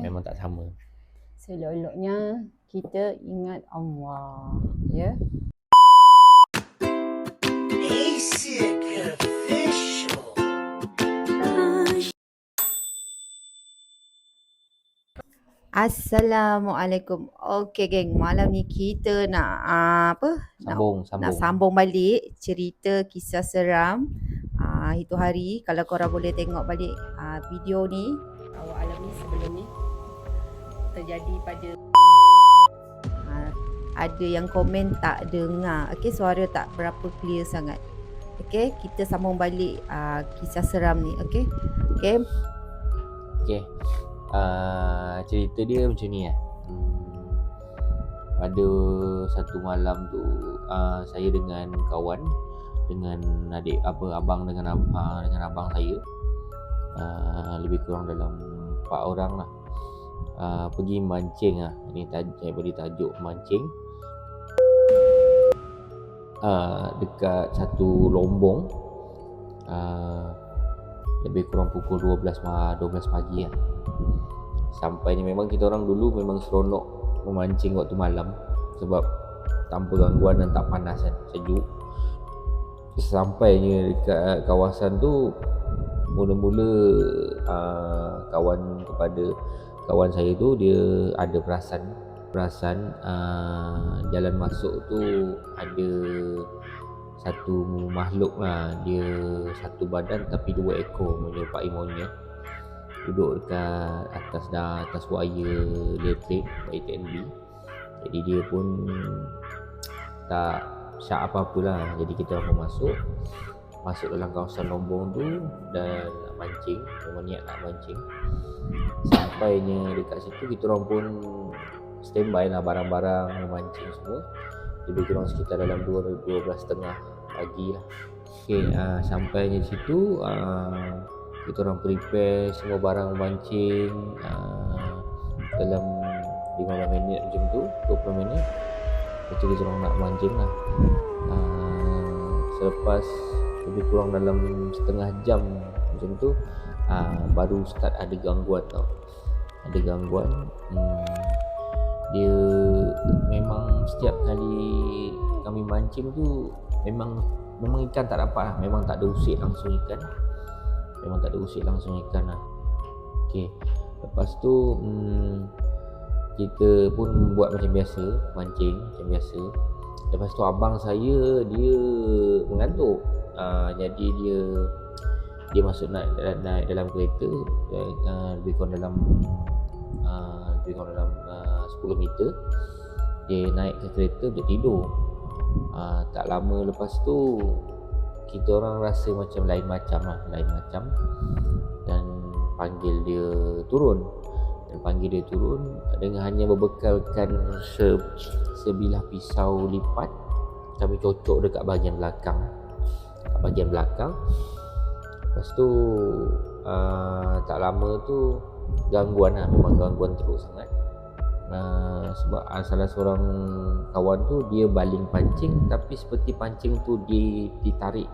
Memang tak sama. Selok-eloknya kita ingat Allah, ya. Assalamualaikum. Okey geng, malam ni kita nak nak sambung balik cerita kisah seram itu hari. Kalau korang boleh tengok balik video ni, awak alami sebelum ni terjadi pada ada yang komen tak dengar. Okey, suara tak berapa clear sangat. Okey, kita sambung balik kisah seram ni. Okey. Okey. Cerita dia macam ni pada satu malam tu saya dengan kawan, dengan abang dengan abang saya, lebih kurang dalam 4 orang lah, pergi mancing lah. Ini saya beri tajuk mancing dekat satu lombong, lebih kurang pukul 12 pagi lah. Sampainya, memang kita orang dulu memang seronok memancing waktu malam sebab tanpa gangguan dan tak panas kan, sejuk. Sampainya dekat kawasan tu, mula-mula kawan saya tu dia ada perasan jalan masuk tu ada satu makhluk lah. Dia satu badan tapi 2 ekor menyerupai monyet, duduk dekat atas wire elektrik TNB. Jadi dia pun tak syak apa-apalah. Jadi kita pun masuk dalam kawasan lombong tu dan nak mancing, memang niat nak mancing. Sampainya dekat situ, kita orang pun standby lah, barang-barang memancing semua. Lebih kurang sekitar dalam 12.30 pagi lah. Okay, sampainya di situ, kita orang prepare semua barang memancing dalam 15 minit macam tu, 20 minit. Lepas tu kita orang nak mancing lah. Selepas lebih kurang dalam setengah jam macam tu, baru start ada gangguan tau. Ada gangguan. Dia memang setiap kali kami mancing tu memang ikan tak dapat lah. Memang tak ada usik langsung ikan lah. Okay. Lepas tu kita pun buat macam biasa, mancing macam biasa. Lepas tu abang saya dia mengantuk. Jadi dia masuk naik dalam kereta, lebih kurang dalam 10 meter. Dia naik ke kereta untuk tidur. Tak lama lepas tu kita orang rasa macam lain macam dan panggil dia turun dengan hanya berbekalkan sebilah pisau lipat. Kami cocok dekat bahagian belakang. Lepas tu tak lama tu gangguan lah, memang gangguan teruk sangat. Sebab salah seorang kawan tu dia baling pancing, tapi seperti pancing tu ditarik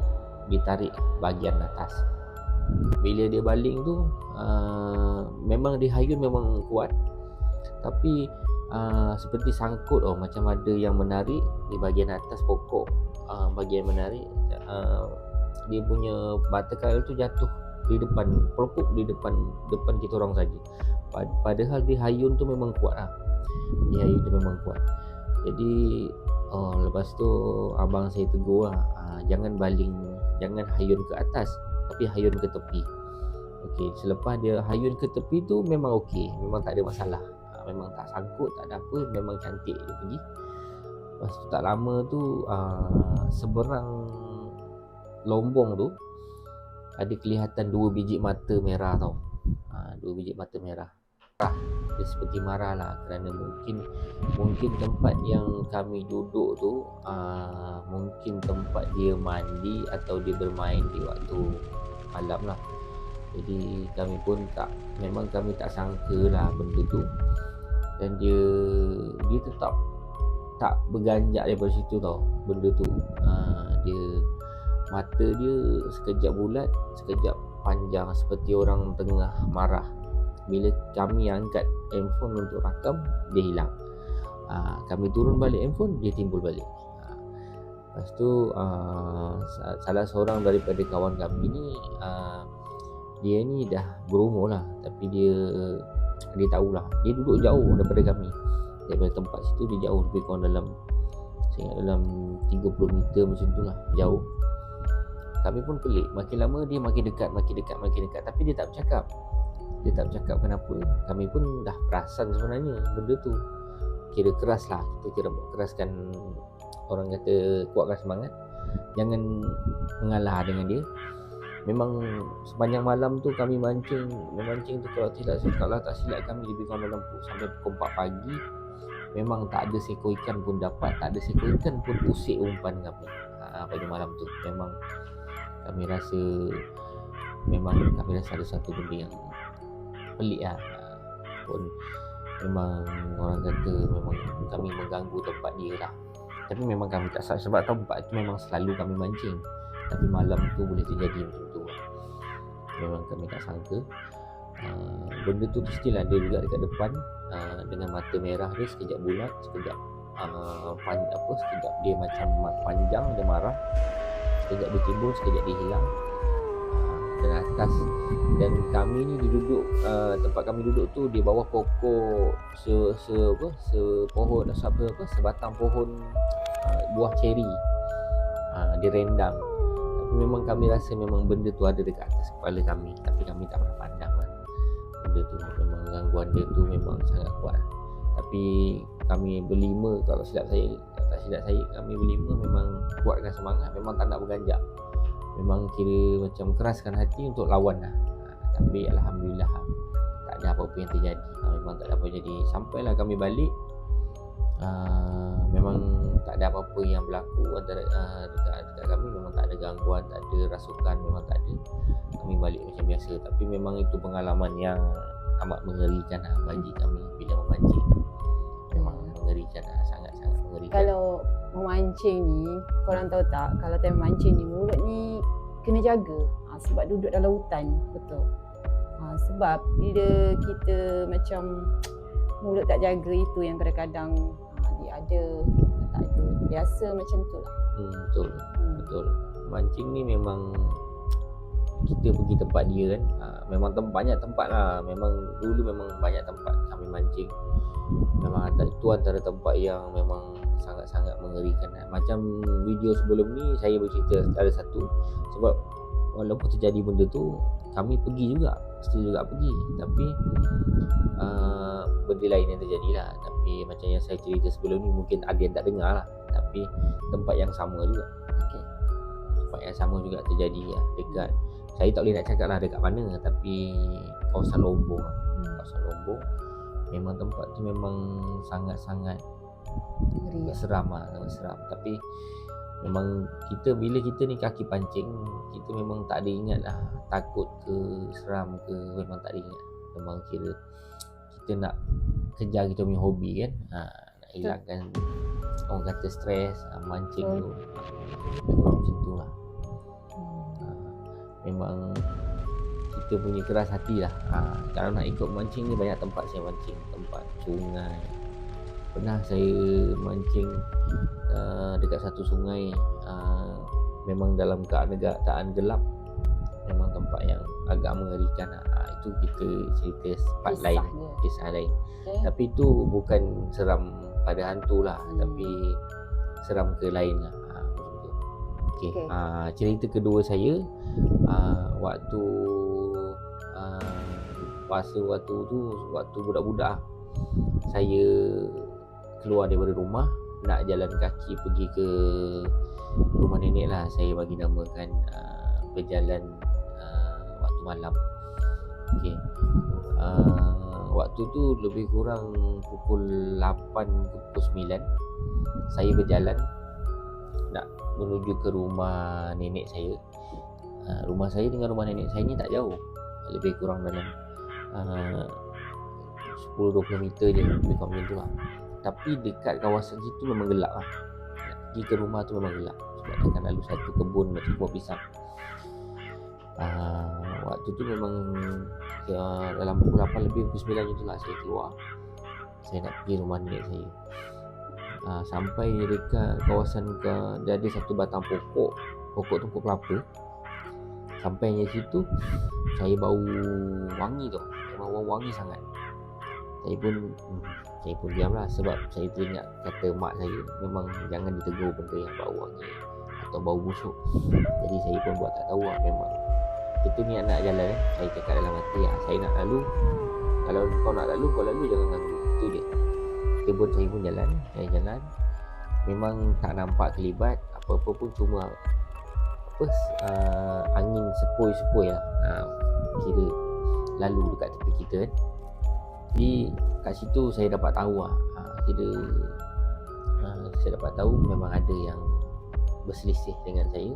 bahagian atas. Bila dia baling tu, memang dia hayun memang kuat, tapi seperti sangkut macam ada yang menarik di bahagian atas pokok. Bahagian menarik, dia punya batakal tu jatuh di depan, pelupuk di depan kita orang saja. Padahal dia hayun tu memang kuat lah. Jadi lepas tu abang saya tegur lah, jangan hayun ke atas, tapi hayun ke tepi. Okey, selepas dia hayun ke tepi tu memang okey, memang tak ada masalah. Memang tak sangkut, tak ada apa, memang cantik dia pergi. Lepas tu tak lama tu, seberang lombong tu ada kelihatan 2 biji mata merah tau. 2 biji mata merah. Dia seperti marah lah, kerana mungkin tempat yang kami duduk tu mungkin tempat dia mandi atau dia bermain di waktu malam lah. Jadi kami tak sangka lah benda tu. Dan dia tetap tak berganjak daripada situ tau, benda tu. Dia mata dia sekejap bulat, sekejap panjang, seperti orang tengah marah. Bila kami angkat handphone untuk rakam, dia hilang. Kami turun balik handphone, dia timbul balik. Lepas tu salah seorang daripada kawan kami ni, dia ni dah berumur lah, tapi dia tahulah, dia duduk jauh daripada kami. Daripada tempat situ dia jauh, lebih kurang dalam 30 meter macam tu lah, jauh. Kami pun pelik, makin lama dia makin dekat, tapi dia tak bercakap kenapa. Kami pun dah perasan sebenarnya benda tu kira keras lah, kita kira keraskan, orang kata kuatkan semangat, jangan mengalah dengan dia. Memang sepanjang malam tu kami memancing tu, kalau tak silap kami lebih kurang dalam sampai pukul 4 pagi. Memang tak ada seekor ikan pun dapat, tak ada seekor ikan pun usik umpan kami pada malam tu. Memang kami rasa ada satu benda yang pelik lah. Pun memang orang kata memang kami mengganggu tempat dia lah. Tapi memang kami tak sangka, sebab tempat tu memang selalu kami mancing, tapi malam tu boleh terjadi macam tu. Memang kami tak sangka. Benda tu still ada juga dekat depan, dengan mata merah dia, sekejap bulat, sekejap sekejap dia macam panjang, dia marah, sekejap dia timbul, sekejap dia hilang dari atas. Dan kami ni duduk, tempat kami duduk tu di bawah pokok sebatang pohon buah ceri, dia rendang. Tapi memang kami rasa memang benda tu ada dekat atas kepala kami, tapi kami tak pernah pandang lah benda tu. Memang gangguan dia tu memang sangat kuat lah. Tapi kami berlima, kalau tak silap saya, kami berlima memang kuatkan semangat, memang tak nak berganjak, memang kira macam keraskan hati untuk lawan lah. Tapi alhamdulillah tak ada apa-apa yang terjadi. Memang tak ada apa jadi. Sampailah kami balik, memang tak ada apa-apa yang berlaku antara dekat kami. Memang tak ada gangguan, tak ada rasukan, memang tak ada. Kami balik macam biasa. Tapi memang itu pengalaman yang amat mengerikan bagi kami bila memancing. Memang mengerikan, sangat-sangat mengerikan. Kalau memancing ni, korang tahu tak, kalau time memancing ni, mulut ni kena jaga, sebab duduk dalam hutan. Betul. Sebab bila kita macam mulut tak jaga, itu yang kadang-kadang dia ada, tak ada. Biasa macam tu lah. Betul. Mancing ni memang kita pergi tempat dia kan, memang banyak tempat lah. Memang dulu memang banyak tempat kami mancing. Memang itu antara tempat yang memang sangat-sangat mengerikan. Macam video sebelum ni saya bercerita ada satu, sebab walaupun terjadi benda tu, kami pergi juga, tapi benda lain yang terjadi lah. Tapi macam yang saya cerita sebelum ni, mungkin ada yang tak dengar lah, tapi tempat yang sama juga. Tempat yang sama juga terjadi lah, dekat, saya tak boleh nak cakap lah dekat mana, tapi kawasan Lombok lah. Kawasan Lombok memang tempat tu memang sangat-sangat seram lah, seram. Tapi memang kita, bila kita ni kaki pancing, kita memang tak ada ingat lah takut ke seram ke, memang tak ada ingat. Memang kira kita nak kejar kita punya hobi kan, nak hilangkan orang kata stres, mancing tu memang macam tu lah. Memang kita punya keras hati lah. Kalau nak ikut mancing ni, banyak tempat saya mancing, tempat sungai. Pernah saya mancing dekat satu sungai, memang dalam keadaan gelap. Memang tempat yang agak mengerikan. Itu kita cerita kisah lain. Tapi itu bukan seram pada hantu lah, tapi seram ke lain lah. Okay. Cerita kedua saya, waktu budak-budak, saya keluar daripada rumah, nak jalan kaki pergi ke rumah nenek lah. Saya bagi namakan berjalan waktu malam. Waktu tu lebih kurang pukul 8 ke pukul 9, saya berjalan nak menuju ke rumah nenek saya. Rumah saya dengan rumah nenek saya ni tak jauh, lebih kurang dalam 10-20 meter je, lebih kurang macam tu lah. Tapi dekat kawasan situ memang gelap lah. Nak pergi ke rumah tu memang gelap, sebab akan lalu satu kebun macam buah pisang. Waktu tu memang dalam pukul 8 lebih pukul 9 itulah saya keluar. Saya nak pergi rumah nenek saya. Sampai dekat kawasan dia ada satu batang pokok tungku kelapa. Sampainya situ saya bau wangi tu. Memang wangi sangat. Saya pun diamlah sebab saya teringat kata mak saya memang jangan ditegur benda yang bau wangi atau bau busuk. Jadi saya pun buat tak tahu memang kita ni nak jalan saya cakap dalam hati saya nak lalu. Kalau kau nak lalu, kau lalu, jangan ganggu. Itu je. Saya pun jalan. Memang tak nampak kelibat apa-apa pun, cuma angin sepoi-sepoi lah. Kira lalu dekat tepi kita kan. Jadi kat situ saya dapat tahu saya dapat tahu memang ada yang berselisih dengan saya.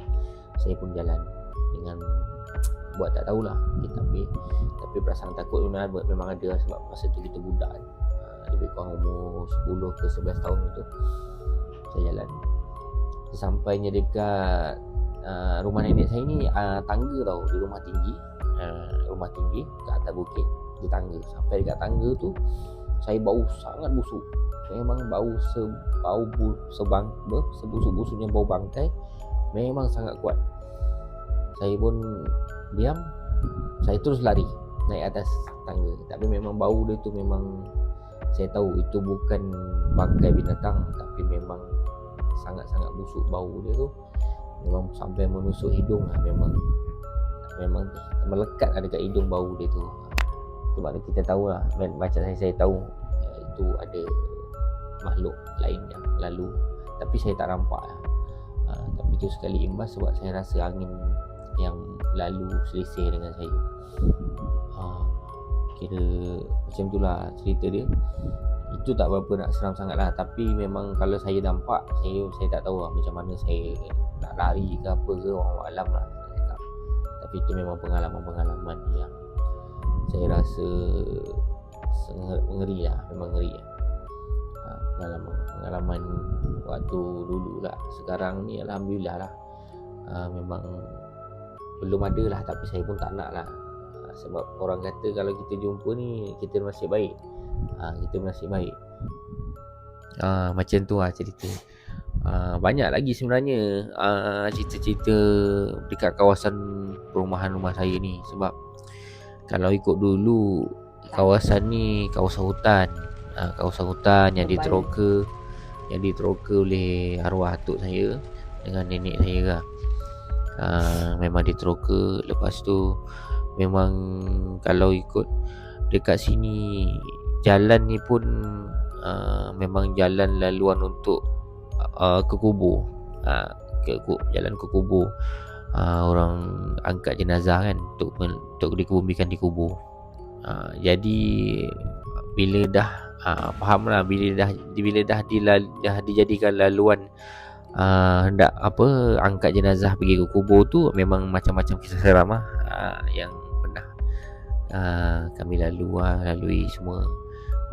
Saya pun jalan dengan buat tak tahulah. Tapi perasaan takut memang ada sebab masa tu kita budak kan. Lebih kurang umur 10 ke 11 tahun itu. Saya jalan. Sampainya dekat rumah nenek saya ni, tangga tau, di rumah tinggi kat atas bukit, di tangga. Sampai dekat tangga tu saya bau sangat busuk. Memang bau sebusuk-busuknya bau bangkai. Memang sangat kuat. Saya pun diam. Saya terus lari naik atas tangga. Tapi memang bau dia tu memang saya tahu itu bukan bangkai binatang, tapi memang sangat-sangat busuk bau dia tu. Memang sampai menusuk hidung lah. Memang melekat ada kat hidung bau dia tu. Sebab kita tahu lah, macam saya tahu itu ada makhluk lain yang lalu, tapi saya tak nampak lah. Tapi tu sekali imbas sebab saya rasa angin yang lalu selisih dengan saya. Kira macam tu lah cerita dia. Itu tak berapa nak seram sangat lah. Tapi memang kalau saya nampak, saya tak tahu lah macam mana saya nak lari ke apa ke, orang alam lah. Tapi itu memang pengalaman yang saya rasa ngeri lah. Memang ngeri lah. Pengalaman waktu dulu lah. Sekarang ni alhamdulillah lah, memang belum ada lah. Tapi saya pun tak nak lah. Sebab orang kata kalau kita jumpa ni, kita nasib baik. Macam tu lah cerita. Banyak lagi sebenarnya cerita-cerita dekat kawasan perumahan rumah saya ni. Sebab kalau ikut dulu, kawasan ni kawasan hutan yang diteroka oleh arwah atuk saya dengan nenek saya lah. Memang diteroka. Lepas tu memang kalau ikut dekat sini, jalan ni pun memang jalan laluan untuk ke kubur. Jalan ke kubur. Orang angkat jenazah kan, untuk dikebumikan di kubur. Jadi bila dah fahamlah, bila dah dijadikan laluan hendak angkat jenazah pergi ke kubur tu, memang macam-macam kisah seram yang pernah kami lalui semua.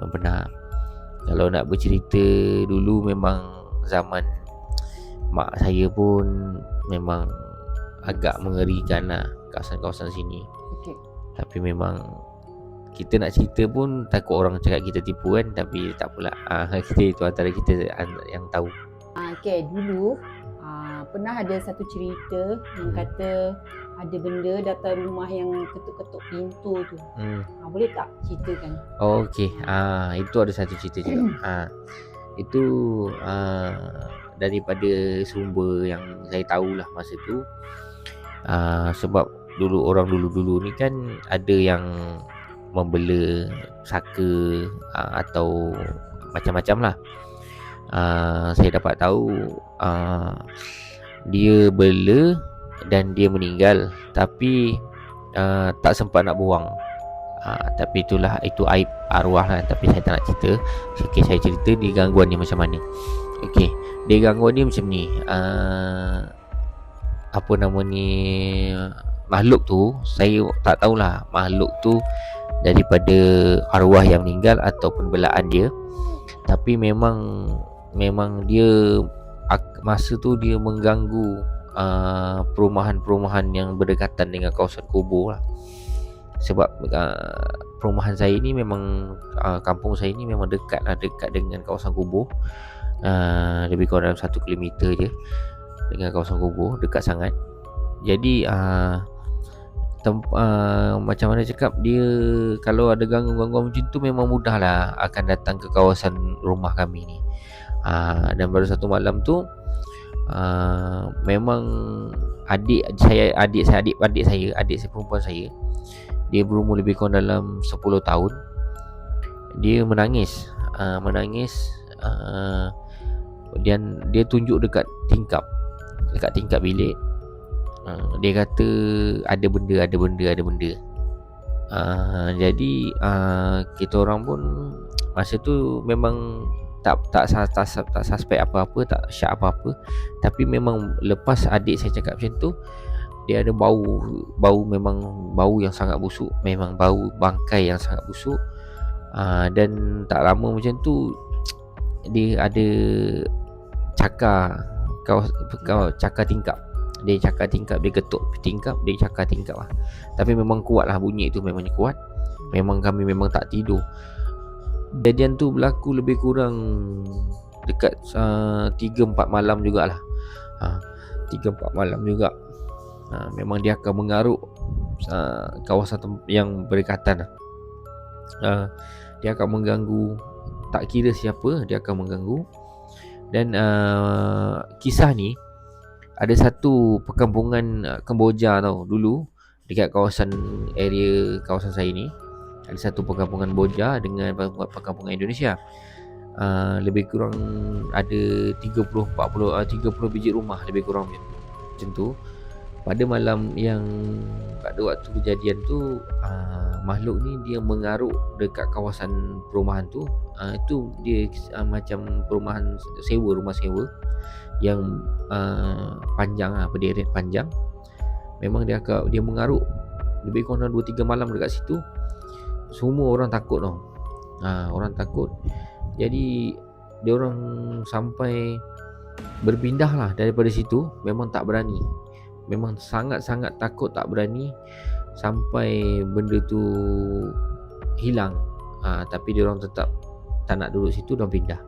Memang pernah. Kalau nak bercerita dulu, memang zaman mak saya pun memang agak mengerikan lah kawasan-kawasan sini. Okay. Tapi memang kita nak cerita pun takut orang cakap kita tipu kan. Tapi tak apalah, itu antara kita yang tahu. Okay, dulu pernah ada satu cerita yang kata ada benda datang rumah yang ketuk-ketuk pintu tu. Boleh tak ceritakan? Okay, itu ada satu cerita juga. Itu daripada sumber yang saya tahulah masa tu. Sebab orang dulu ni kan ada yang membela saka atau macam-macam lah. Saya dapat tahu dia bela dan dia meninggal, tapi tak sempat nak buang. Tapi itu aib arwah lah. Tapi saya tak nak cerita. Okay, saya cerita dia gangguan ni macam mana. Okay, dia gangguan ni macam ni. Apa nama ni, makhluk tu saya tak tahulah makhluk tu daripada arwah yang meninggal ataupun belaan dia. Tapi memang dia masa tu dia mengganggu perumahan-perumahan yang berdekatan dengan kawasan kubur lah. Sebab perumahan saya ni memang kampung saya ni memang dekat dengan kawasan kubur. Lebih kurang dalam 1 kilometer je dengan kawasan kubur, dekat sangat. Jadi macam mana cakap, dia kalau ada gangguan macam tu memang mudahlah akan datang ke kawasan rumah kami ni. Dan baru satu malam tu memang adik saya perempuan saya, dia berumur lebih kurang dalam 10 tahun. Dia menangis dan dia tunjuk dekat tingkap bilik. Dia kata ada benda. Jadi kita orang pun masa tu memang tak suspect apa-apa, tak syak apa-apa. Tapi memang lepas adik saya cakap macam tu, dia ada bau memang bau yang sangat busuk, memang bau bangkai yang sangat busuk. Dan tak lama macam tu dia ada cakar tingkap. Dia cakar tingkap, dia ketuk tingkap, dia cakar tingkap lah. Tapi memang kuat lah, bunyi tu memangnya kuat. Memang kami memang tak tidur. Kejadian tu berlaku lebih kurang dekat 3-4 malam jugalah. 3-4 malam juga. Memang dia akan mengaruk kawasan yang berdekatan. Dia akan mengganggu, tak kira siapa, dia akan mengganggu. Dan kisah ni ada satu perkampungan Kemboja tau, dulu dekat kawasan saya ni. Ada satu perkampungan Boja dengan perkampungan Indonesia. Lebih kurang ada 30 biji rumah lebih kurang macam tu. Pada waktu kejadian tu, makhluk ni dia mengaruk dekat kawasan perumahan tu. Itu dia macam perumahan sewa, rumah sewa yang panjang lah, berderet panjang. Memang dia mengaruk lebih kurang 2-3 malam dekat situ. Semua orang takut tau. Orang takut. Jadi dia orang sampai berpindah lah daripada situ. Memang tak berani, memang sangat-sangat takut, tak berani sampai benda tu hilang. Tapi dia orang tetap tak nak duduk situ dan pindah.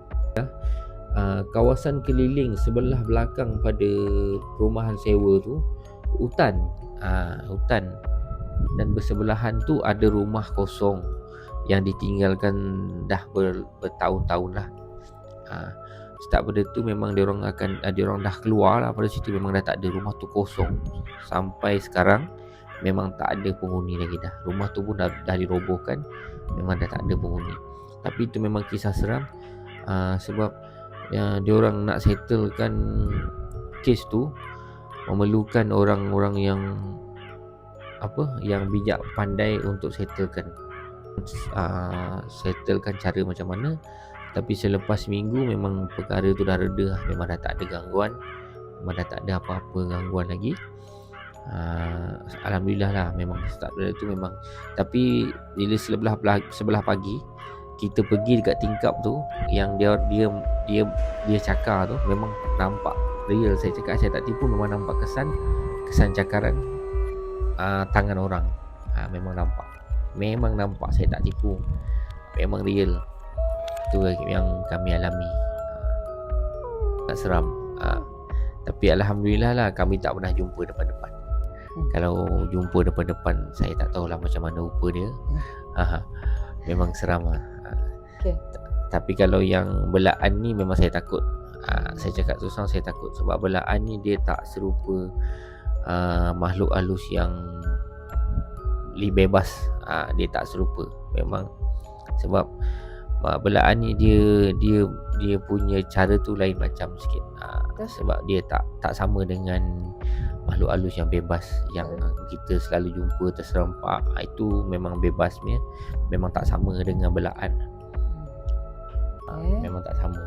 Kawasan keliling sebelah belakang pada perumahan sewa tu hutan. Dan bersebelahan tu ada rumah kosong yang ditinggalkan dah bertahun-tahun lah. Start pada tu memang dia orang dah keluar lah pada situ. Memang dah tak ada, rumah tu kosong sampai sekarang. Memang tak ada penghuni lagi dah. Rumah tu pun dah dirobohkan. Memang dah tak ada penghuni. Tapi itu memang kisah seram. Sebab dia orang nak settlekan kes tu, memerlukan orang-orang yang bijak pandai untuk settlekan cara macam mana. Tapi selepas minggu memang perkara tu dah reda. Memang dah tak ada gangguan, memang dah tak ada apa-apa gangguan lagi. Alhamdulillah lah. Memang start dari tu memang. Tapi bila sebelah pagi kita pergi dekat tingkap tu yang dia cakar tu, memang nampak real. Saya cakap, saya tak tipu, memang nampak kesan cakaran tangan orang. Memang nampak, saya tak tipu, memang real. Itu yang kami alami. Tak seram. Tapi alhamdulillah lah, kami tak pernah jumpa depan-depan. Kalau jumpa depan-depan, saya tak tahulah macam mana rupa dia. Memang seram lah. Okay. Tapi kalau yang belaan ni memang saya takut. Saya cakap susah, saya takut. Sebab belaan ni dia tak serupa makhluk halus yang bebas. Dia tak serupa memang. Sebab belaan ni dia punya cara tu lain macam sikit. Sebab dia tak sama dengan makhluk halus yang bebas yang kita selalu jumpa terserempak. Itu memang bebas punya. Memang tak sama dengan belaan. Memang tak sama.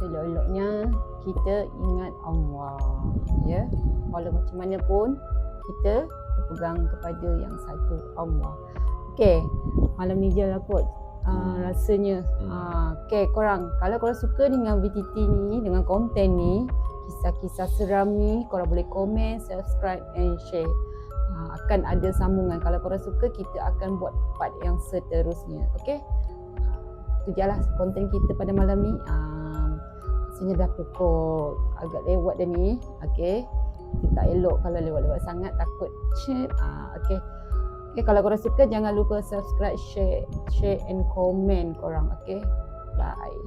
Selok-eloknya kita ingat Allah, ya. Walau macam mana pun kita berpegang kepada yang satu, Allah. Okey, malam ni je lah kot. Rasanya. Okey, korang, kalau korang suka dengan VTT ni, dengan konten ni, kisah-kisah seram ni, korang boleh komen, subscribe and share. akan ada sambungan. Kalau korang suka, kita akan buat part yang seterusnya. Okay, itu je lah konten kita pada malam ni. Rasanya dah pukul agak lewat dah ni. Okay, kita tak elok kalau lewat-lewat sangat, takut cip. Okay, kalau korang suka, jangan lupa subscribe, share and comment korang. Okay, bye.